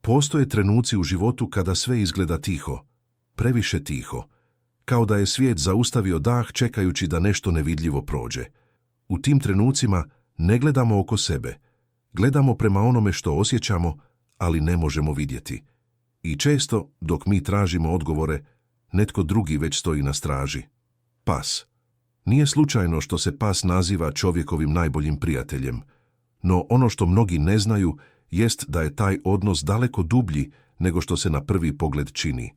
Postoje trenuci u životu kada sve izgleda tiho, previše tiho, kao da je svijet zaustavio dah čekajući da nešto nevidljivo prođe. U tim trenucima ne gledamo oko sebe, gledamo prema onome što osjećamo, ali ne možemo vidjeti. I često, dok mi tražimo odgovore, netko drugi već stoji na straži. Pas. Nije slučajno što se pas naziva čovjekovim najboljim prijateljem, no ono što mnogi ne znaju jest da je taj odnos daleko dublji nego što se na prvi pogled čini.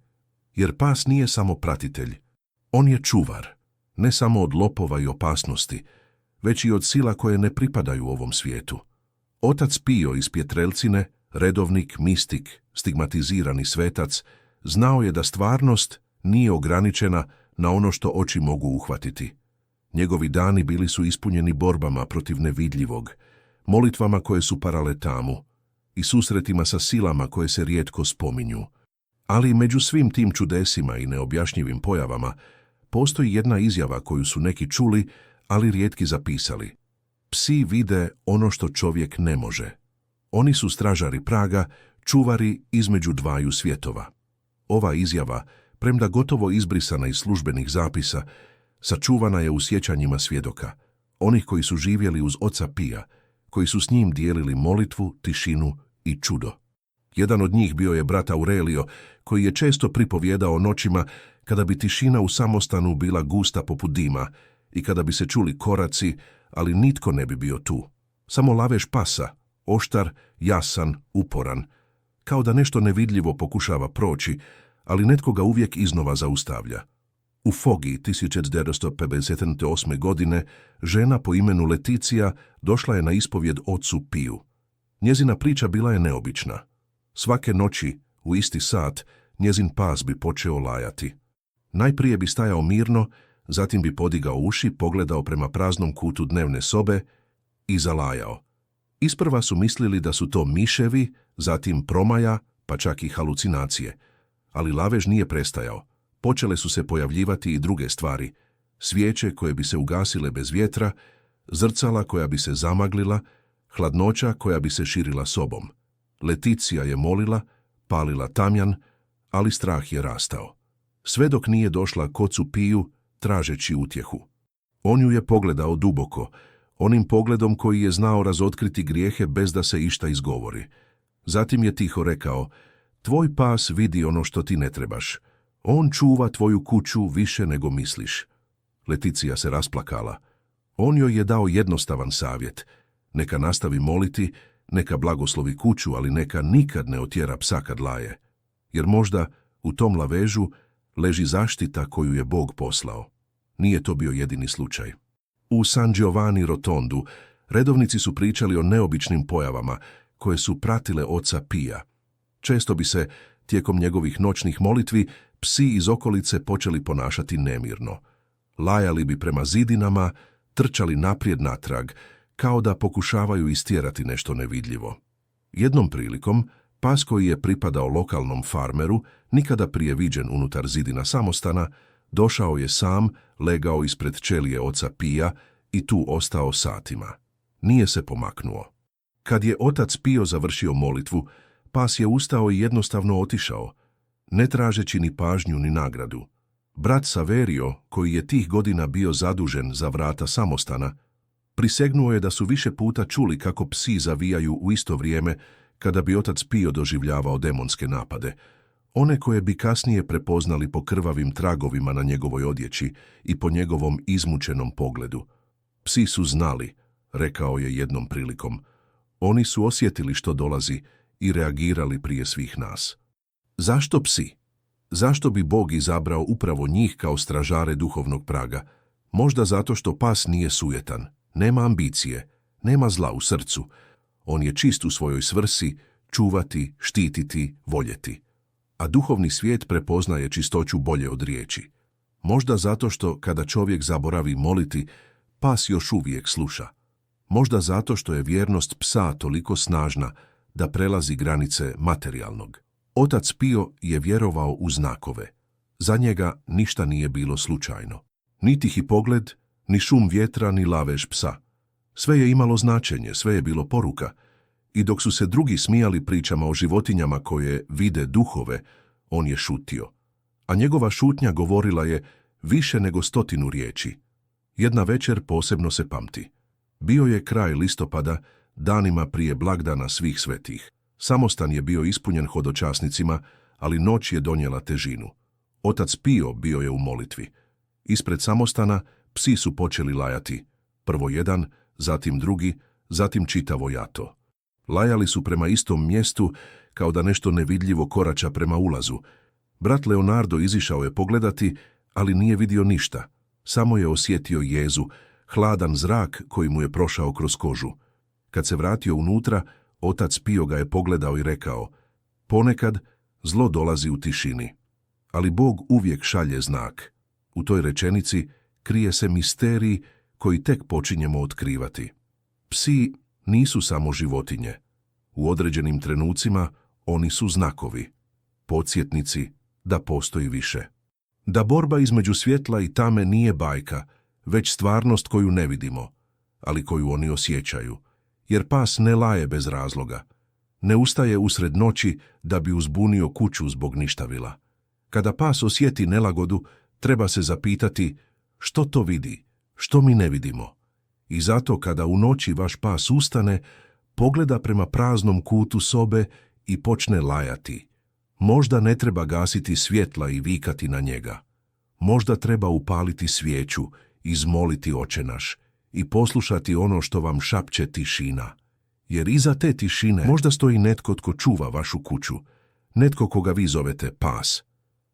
Jer pas nije samo pratitelj. On je čuvar, ne samo od lopova i opasnosti, već i od sila koje ne pripadaju ovom svijetu. Otac Pio iz Pjetrelcine, redovnik, mistik, stigmatizirani svetac, znao je da stvarnost nije ograničena na ono što oči mogu uhvatiti. Njegovi dani bili su ispunjeni borbama protiv nevidljivog, molitvama koje su parale tamu i susretima sa silama koje se rijetko spominju. Ali među svim tim čudesima i neobjašnjivim pojavama postoji jedna izjava koju su neki čuli, ali rijetki zapisali. Psi vide ono što čovjek ne može. Oni su stražari praga, čuvari između dvaju svjetova. Ova izjava, premda gotovo izbrisana iz službenih zapisa, sačuvana je u sjećanjima svjedoka, onih koji su živjeli uz oca Pija, koji su s njim dijelili molitvu, tišinu i čudo. Jedan od njih bio je brat Aurelio, koji je često pripovjedao noćima kada bi tišina u samostanu bila gusta poput dima i kada bi se čuli koraci, ali nitko ne bi bio tu. Samo lavež pasa, oštar, jasan, uporan, kao da nešto nevidljivo pokušava proći, ali netko ga uvijek iznova zaustavlja. U Fogi 1958. godine žena po imenu Leticija došla je na ispovjed ocu Piju. Njezina priča bila je neobična. Svake noći, u isti sat, njezin pas bi počeo lajati. Najprije bi stajao mirno, zatim bi podigao uši, pogledao prema praznom kutu dnevne sobe i zalajao. Isprva su mislili da su to miševi, zatim promaja, pa čak i halucinacije. Ali lavež nije prestajao. Počele su se pojavljivati i druge stvari. Svijeće koje bi se ugasile bez vjetra, zrcala koja bi se zamaglila, hladnoća koja bi se širila sobom. Leticija je molila, palila tamjan, ali strah je rastao. Sve dok nije došla k ocu Piju, tražeći utjehu. On ju je pogledao duboko, onim pogledom koji je znao razotkriti grijehe bez da se išta izgovori. Zatim je tiho rekao, tvoj pas vidi ono što ti ne trebaš. On čuva tvoju kuću više nego misliš. Leticija se rasplakala. On joj je dao jednostavan savjet. Neka nastavi moliti, neka blagoslovi kuću, ali neka nikad ne otjera psa kad laje. Jer možda u tom lavežu leži zaštita koju je Bog poslao. Nije to bio jedini slučaj. U San Giovanni Rotondu redovnici su pričali o neobičnim pojavama koje su pratile oca Pija. Često bi se, tijekom njegovih noćnih molitvi, psi iz okolice počeli ponašati nemirno. Lajali bi prema zidinama, trčali naprijed natrag, kao da pokušavaju istjerati nešto nevidljivo. Jednom prilikom, pas koji je pripadao lokalnom farmeru, nikada prije viđen unutar zidina samostana, došao je sam, legao ispred ćelije oca Pija i tu ostao satima. Nije se pomaknuo. Kad je otac Pio završio molitvu, pas je ustao i jednostavno otišao, ne tražeći ni pažnju ni nagradu. Brat Saverio, koji je tih godina bio zadužen za vrata samostana, prisegnuo je da su više puta čuli kako psi zavijaju u isto vrijeme kada bi otac Pio doživljavao demonske napade, one koje bi kasnije prepoznali po krvavim tragovima na njegovoj odjeći i po njegovom izmučenom pogledu. Psi su znali, rekao je jednom prilikom. Oni su osjetili što dolazi i reagirali prije svih nas. Zašto psi? Zašto bi Bog izabrao upravo njih kao stražare duhovnog praga? Možda zato što pas nije sujetan, nema ambicije, nema zla u srcu. On je čist u svojoj svrsi, čuvati, štititi, voljeti. A duhovni svijet prepoznaje čistoću bolje od riječi. Možda zato što kada čovjek zaboravi moliti, pas još uvijek sluša. Možda zato što je vjernost psa toliko snažna da prelazi granice materijalnog. Otac Pio je vjerovao u znakove. Za njega ništa nije bilo slučajno. Ni tihi pogled, ni šum vjetra, ni lavež psa. Sve je imalo značenje, sve je bilo poruka. I dok su se drugi smijali pričama o životinjama koje vide duhove, on je šutio. A njegova šutnja govorila je više nego 100 riječi. Jedna večer posebno se pamti. Bio je kraj listopada, danima prije blagdana svih svetih. Samostan je bio ispunjen hodočasnicima, ali noć je donijela težinu. Otac Pio bio je u molitvi. Ispred samostana psi su počeli lajati. Prvo jedan, zatim drugi, zatim čitavo jato. Lajali su prema istom mjestu, kao da nešto nevidljivo korača prema ulazu. Brat Leonardo izišao je pogledati, ali nije vidio ništa. Samo je osjetio jezu, hladan zrak koji mu je prošao kroz kožu. Kad se vratio unutra, otac Pio ga je pogledao i rekao: ponekad zlo dolazi u tišini, ali Bog uvijek šalje znak. U toj rečenici krije se misterij koji tek počinjemo otkrivati. Psi nisu samo životinje. U određenim trenucima oni su znakovi, podsjetnici da postoji više. Da borba između svjetla i tame nije bajka, već stvarnost koju ne vidimo, ali koju oni osjećaju. Jer pas ne laje bez razloga. Ne ustaje usred noći da bi uzbunio kuću zbog ništavila. Kada pas osjeti nelagodu, treba se zapitati što to vidi, što mi ne vidimo. I zato kada u noći vaš pas ustane, pogleda prema praznom kutu sobe i počne lajati. Možda ne treba gasiti svjetla i vikati na njega. Možda treba upaliti svijeću, izmoliti Oče naš i poslušati ono što vam šapće tišina. Jer iza te tišine možda stoji netko tko čuva vašu kuću, netko koga vi zovete pas,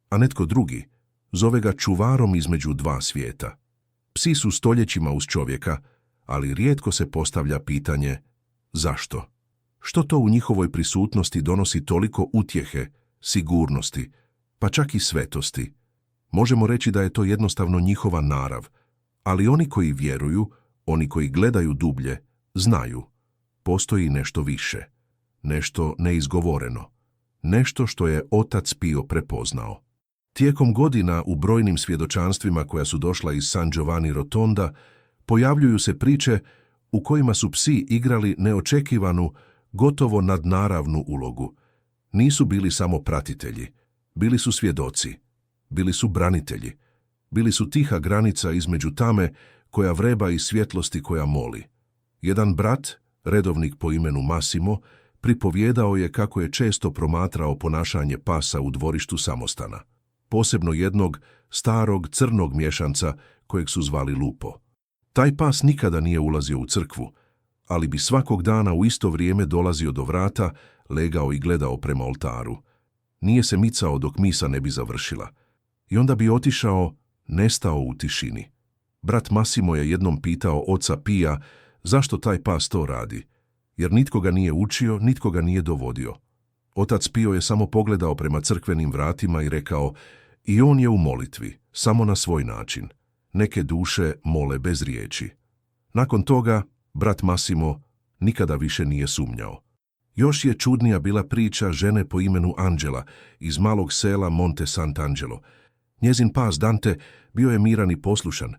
a netko drugi zove ga čuvarom između dva svijeta. Psi su stoljećima uz čovjeka, ali rijetko se postavlja pitanje zašto? Što to u njihovoj prisutnosti donosi toliko utjehe, sigurnosti, pa čak i svetosti? Možemo reći da je to jednostavno njihova narav, ali oni koji vjeruju, oni koji gledaju dublje, znaju. Postoji nešto više, nešto neizgovoreno, nešto što je otac Pio prepoznao. Tijekom godina u brojnim svjedočanstvima koja su došla iz San Giovanni Rotonda pojavljuju se priče u kojima su psi igrali neočekivanu, gotovo nadnaravnu ulogu. Nisu bili samo pratitelji, bili su svjedoci, bili su branitelji, bili su tiha granica između tame koja vreba i svjetlosti koja moli. Jedan brat, redovnik po imenu Massimo, pripovjedao je kako je često promatrao ponašanje pasa u dvorištu samostana, posebno jednog starog crnog mješanca kojeg su zvali Lupo. Taj pas nikada nije ulazio u crkvu, ali bi svakog dana u isto vrijeme dolazio do vrata, legao i gledao prema oltaru. Nije se micao dok misa ne bi završila. I onda bi otišao, nestao u tišini. Brat Massimo je jednom pitao oca Pija zašto taj pas to radi, jer nitko ga nije učio, nitko ga nije dovodio. Otac Pio je samo pogledao prema crkvenim vratima i rekao: i on je u molitvi, samo na svoj način. Neke duše mole bez riječi. Nakon toga, brat Massimo nikada više nije sumnjao. Još je čudnija bila priča žene po imenu Angela iz malog sela Monte Sant'Angelo. Njezin pas Dante bio je miran i poslušan,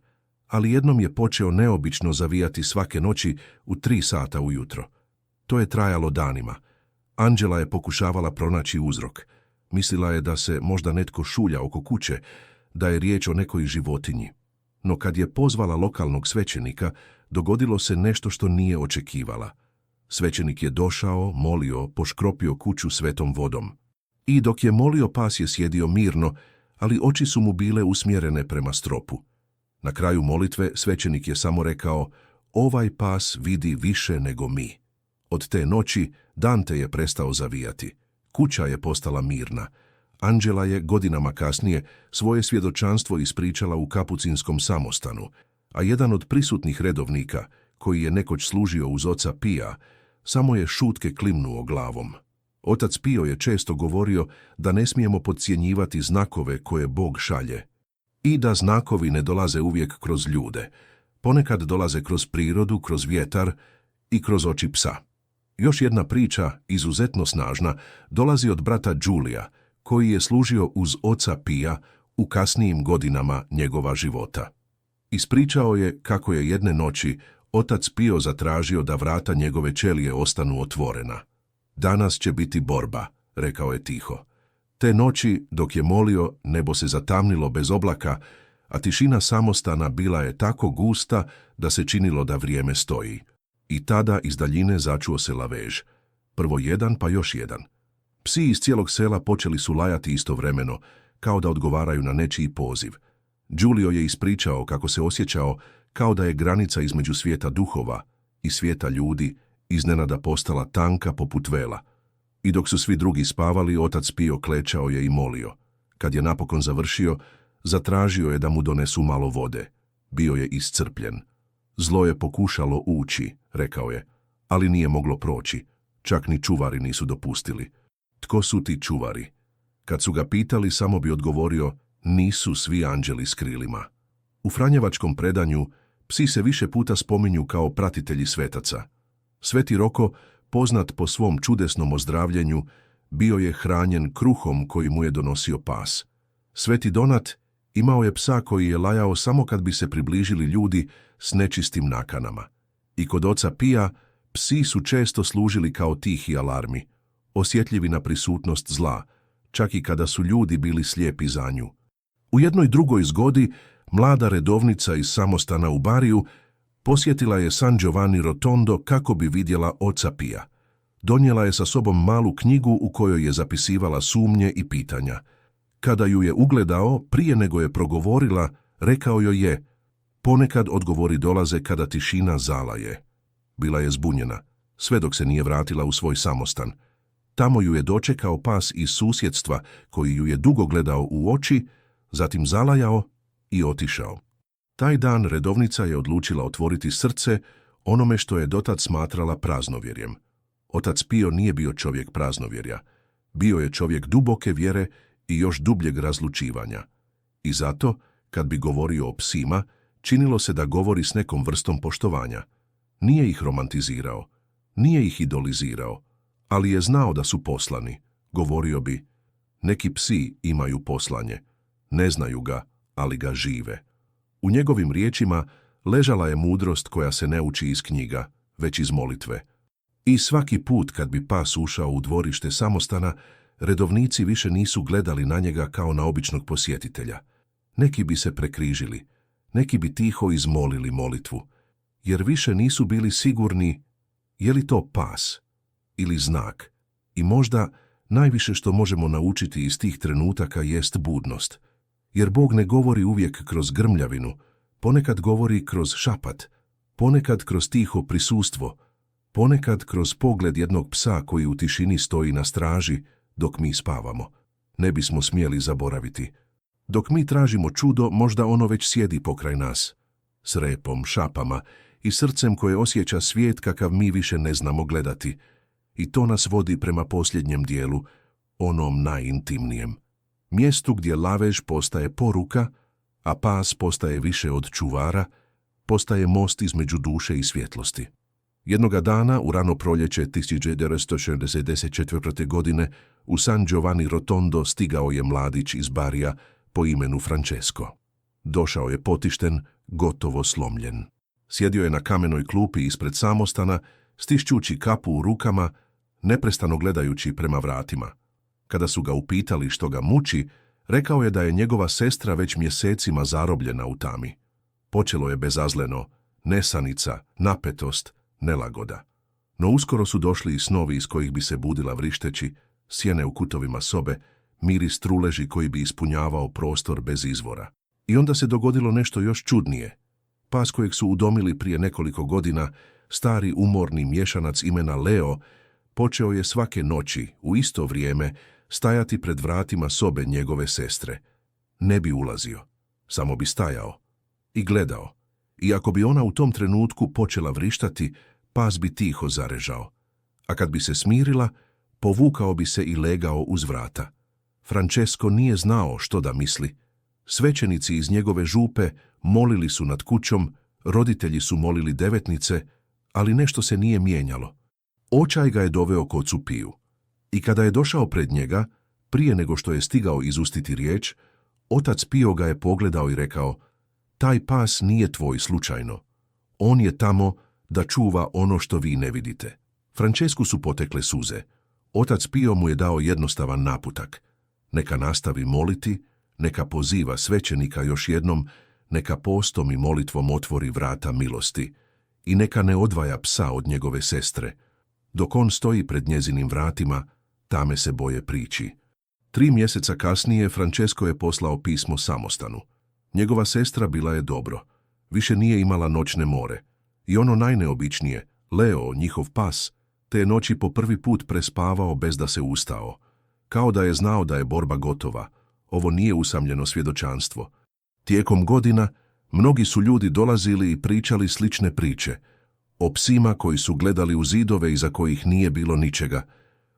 ali jednom je počeo neobično zavijati svake noći u 3 sata ujutro. To je trajalo danima. Angela je pokušavala pronaći uzrok. Mislila je da se možda netko šulja oko kuće, da je riječ o nekoj životinji. No kad je pozvala lokalnog svećenika, dogodilo se nešto što nije očekivala. Svećenik je došao, molio, poškropio kuću svetom vodom. I dok je molio, pas je sjedio mirno, ali oči su mu bile usmjerene prema stropu. Na kraju molitve svećenik je samo rekao: ovaj pas vidi više nego mi. Od te noći Dante je prestao zavijati. Kuća je postala mirna. Angela je godinama kasnije svoje svjedočanstvo ispričala u kapucinskom samostanu, a jedan od prisutnih redovnika, koji je nekoć služio uz oca Pija, samo je šutke klimnuo glavom. Otac Pio je često govorio da ne smijemo podcjenjivati znakove koje Bog šalje. I da znakovi ne dolaze uvijek kroz ljude. Ponekad dolaze kroz prirodu, kroz vjetar i kroz oči psa. Još jedna priča, izuzetno snažna, dolazi od brata Giulia, koji je služio uz oca Pija u kasnijim godinama njegova života. Ispričao je kako je jedne noći Otac Pio zatražio da vrata njegove ćelije ostanu otvorena. Danas će biti borba, rekao je tiho. Te noći, dok je molio, nebo se zatamnilo bez oblaka, a tišina samostana bila je tako gusta da se činilo da vrijeme stoji. I tada iz daljine začuo se lavež. Prvo jedan, pa još jedan. Psi iz cijelog sela počeli su lajati istovremeno, kao da odgovaraju na nečiji poziv. Giulio je ispričao kako se osjećao kao da je granica između svijeta duhova i svijeta ljudi iznenada postala tanka poput vela. I dok su svi drugi spavali, otac Pio klečao je i molio. Kad je napokon završio, zatražio je da mu donesu malo vode. Bio je iscrpljen. Zlo je pokušalo ući, rekao je, ali nije moglo proći. Čak ni čuvari nisu dopustili. Tko su ti čuvari? Kad su ga pitali, samo bi odgovorio, nisu svi anđeli s krilima. U franjevačkom predanju psi se više puta spominju kao pratitelji svetaca. Sveti Roko, poznat po svom čudesnom ozdravljenju, bio je hranjen kruhom koji mu je donosio pas. Sveti Donat imao je psa koji je lajao samo kad bi se približili ljudi s nečistim nakanama. I kod oca Pija psi su često služili kao tihi alarmi, osjetljivi na prisutnost zla, čak i kada su ljudi bili slijepi za nju. U jednoj drugoj zgodi, mlada redovnica iz samostana u Bariju posjetila je San Giovanni Rotondo kako bi vidjela oca Pija. Donijela je sa sobom malu knjigu u kojoj je zapisivala sumnje i pitanja. Kada ju je ugledao, prije nego je progovorila, rekao joj je, ponekad odgovori dolaze kada tišina zalaje. Bila je zbunjena, sve dok se nije vratila u svoj samostan. Tamo ju je dočekao pas iz susjedstva koji ju je dugo gledao u oči, zatim zalajao i otišao. Taj dan redovnica je odlučila otvoriti srce onome što je dotad smatrala praznovjerjem. Otac Pio nije bio čovjek praznovjerja. Bio je čovjek duboke vjere i još dubljeg razlučivanja. I zato, kad bi govorio o psima, činilo se da govori s nekom vrstom poštovanja. Nije ih romantizirao, nije ih idolizirao, ali je znao da su poslani. Govorio bi, neki psi imaju poslanje, ne znaju ga, ali ga žive. U njegovim riječima ležala je mudrost koja se ne uči iz knjiga, već iz molitve. I svaki put kad bi pas ušao u dvorište samostana, redovnici više nisu gledali na njega kao na običnog posjetitelja. Neki bi se prekrižili, neki bi tiho izmolili molitvu, jer više nisu bili sigurni je li to pas ili znak. I možda najviše što možemo naučiti iz tih trenutaka jest budnost. Jer Bog ne govori uvijek kroz grmljavinu, ponekad govori kroz šapat, ponekad kroz tiho prisustvo, ponekad kroz pogled jednog psa koji u tišini stoji na straži dok mi spavamo. Ne bismo smjeli zaboraviti. Dok mi tražimo čudo, možda ono već sjedi pokraj nas, s repom, šapama i srcem koje osjeća svijet kakav mi više ne znamo gledati. I to nas vodi prema posljednjem dijelu, onom najintimnijem. Mjestu gdje lavež postaje poruka, a pas postaje više od čuvara, postaje most između duše i svjetlosti. Jednoga dana, u rano proljeće 1964. godine, u San Giovanni Rotondo stigao je mladić iz Barija po imenu Francesco. Došao je potišten, gotovo slomljen. Sjedio je na kamenoj klupi ispred samostana, stišćući kapu u rukama, neprestano gledajući prema vratima. Kada su ga upitali što ga muči, rekao je da je njegova sestra već mjesecima zarobljena u tami. Počelo je bezazleno, nesanica, napetost, nelagoda. No uskoro su došli i snovi iz kojih bi se budila vrišteći, sjene u kutovima sobe, miris truleži koji bi ispunjavao prostor bez izvora. I onda se dogodilo nešto još čudnije. Pas kojeg su udomili prije nekoliko godina, stari umorni mješanac imena Leo, počeo je svake noći, u isto vrijeme, stajati pred vratima sobe njegove sestre. Ne bi ulazio, samo bi stajao i gledao. I ako bi ona u tom trenutku počela vrištati, pas bi tiho zarežao. A kad bi se smirila, povukao bi se i legao uz vrata. Francesco nije znao što da misli. Svećenici iz njegove župe molili su nad kućom, roditelji su molili devetnice, ali nešto se nije mijenjalo. Očaj ga je doveo k ocu Piju. I kada je došao pred njega, prije nego što je stigao izustiti riječ, otac Pio ga je pogledao i rekao, taj pas nije tvoj slučajno. On je tamo da čuva ono što vi ne vidite. Francesku su potekle suze. Otac Pio mu je dao jednostavan naputak. Neka nastavi moliti, neka poziva svećenika još jednom, neka postom i molitvom otvori vrata milosti i neka ne odvaja psa od njegove sestre. Dok on stoji pred njezinim vratima, tame se boje prići. 3 mjeseca kasnije Francesco je poslao pismo samostanu. Njegova sestra bila je dobro. Više nije imala noćne more. I ono najneobičnije, Leo, njihov pas, te je noći po prvi put prespavao bez da se ustao. Kao da je znao da je borba gotova. Ovo nije usamljeno svjedočanstvo. Tijekom godina, mnogi su ljudi dolazili i pričali slične priče. O psima koji su gledali u zidove iza kojih nije bilo ničega.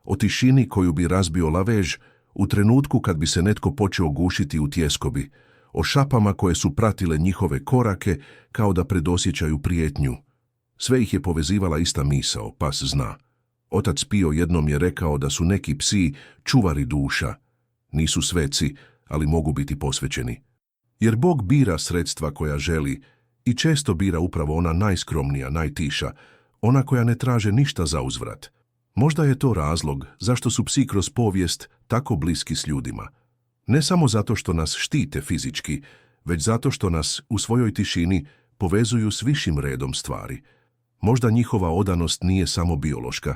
O tišini koju bi razbio lavež u trenutku kad bi se netko počeo gušiti u tjeskobi. O šapama koje su pratile njihove korake kao da predosjećaju prijetnju. Sve ih je povezivala ista misao, pas zna. Otac Pio jednom je rekao da su neki psi čuvari duša. Nisu sveci, ali mogu biti posvećeni. Jer Bog bira sredstva koja želi i često bira upravo ona najskromnija, najtiša, ona koja ne traže ništa za uzvrat. Možda je to razlog zašto su psi kroz povijest tako bliski s ljudima. Ne samo zato što nas štite fizički, već zato što nas u svojoj tišini povezuju s višim redom stvari. Možda njihova odanost nije samo biološka,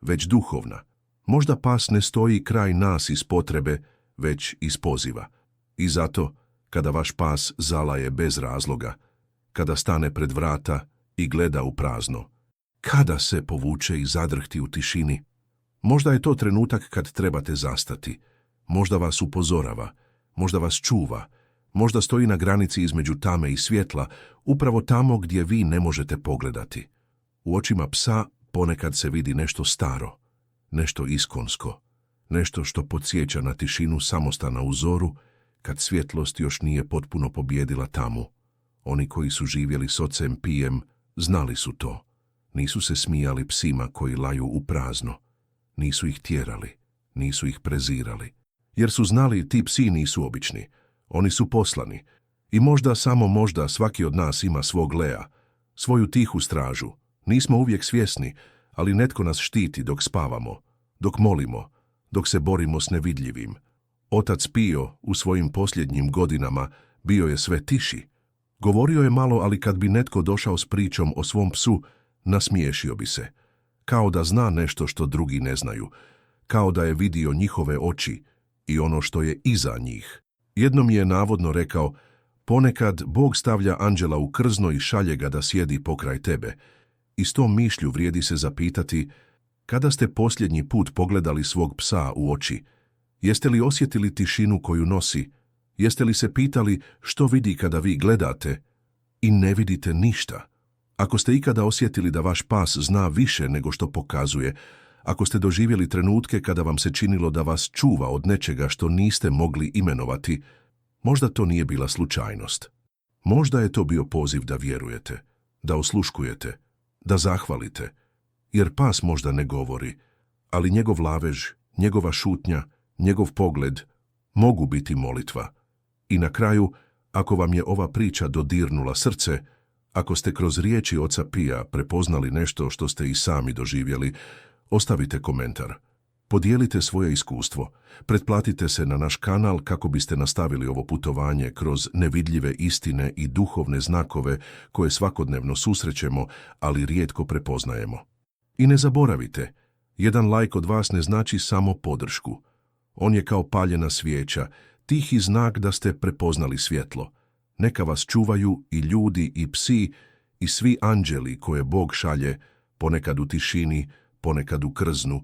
već duhovna. Možda pas ne stoji kraj nas iz potrebe, već iz poziva. I zato, kada vaš pas zalaje bez razloga, kada stane pred vrata i gleda u prazno, kada se povuče i zadrhti u tišini, možda je to trenutak kad trebate zastati. Možda vas upozorava, možda vas čuva, možda stoji na granici između tame i svjetla, upravo tamo gdje vi ne možete pogledati. U očima psa ponekad se vidi nešto staro, nešto iskonsko, nešto što podsjeća na tišinu samostana u zoru, kad svjetlost još nije potpuno pobjedila tamu. Oni koji su živjeli s ocem Pijem znali su to. Nisu se smijali psima koji laju u prazno. Nisu ih tjerali, nisu ih prezirali. Jer su znali ti psi nisu obični. Oni su poslani. I možda, samo možda, svaki od nas ima svog Lea, svoju tihu stražu. Nismo uvijek svjesni, ali netko nas štiti dok spavamo, dok molimo, dok se borimo s nevidljivim. Otac Pio u svojim posljednjim godinama bio je sve tiši. Govorio je malo, ali kad bi netko došao s pričom o svom psu, nasmiješio bi se. Kao da zna nešto što drugi ne znaju. Kao da je vidio njihove oči i ono što je iza njih. Jednom je navodno rekao, ponekad Bog stavlja anđela u krzno i šalje ga da sjedi pokraj tebe. I s tom mišlju vrijedi se zapitati, kada ste posljednji put pogledali svog psa u oči? Jeste li osjetili tišinu koju nosi? Jeste li se pitali što vidi kada vi gledate i ne vidite ništa? Ako ste ikada osjetili da vaš pas zna više nego što pokazuje, ako ste doživjeli trenutke kada vam se činilo da vas čuva od nečega što niste mogli imenovati, možda to nije bila slučajnost. Možda je to bio poziv da vjerujete, da osluškujete, da zahvalite, jer pas možda ne govori, ali njegov lavež, njegova šutnja, njegov pogled mogu biti molitva. I na kraju, ako vam je ova priča dodirnula srce, ako ste kroz riječi oca Pija prepoznali nešto što ste i sami doživjeli, ostavite komentar. Podijelite svoje iskustvo, pretplatite se na naš kanal kako biste nastavili ovo putovanje kroz nevidljive istine i duhovne znakove koje svakodnevno susrećemo, ali rijetko prepoznajemo. I ne zaboravite, jedan lajk od vas ne znači samo podršku. On je kao paljena svijeća, tihi znak da ste prepoznali svjetlo. Neka vas čuvaju i ljudi i psi i svi anđeli koje Bog šalje, ponekad u tišini, ponekad u krznu,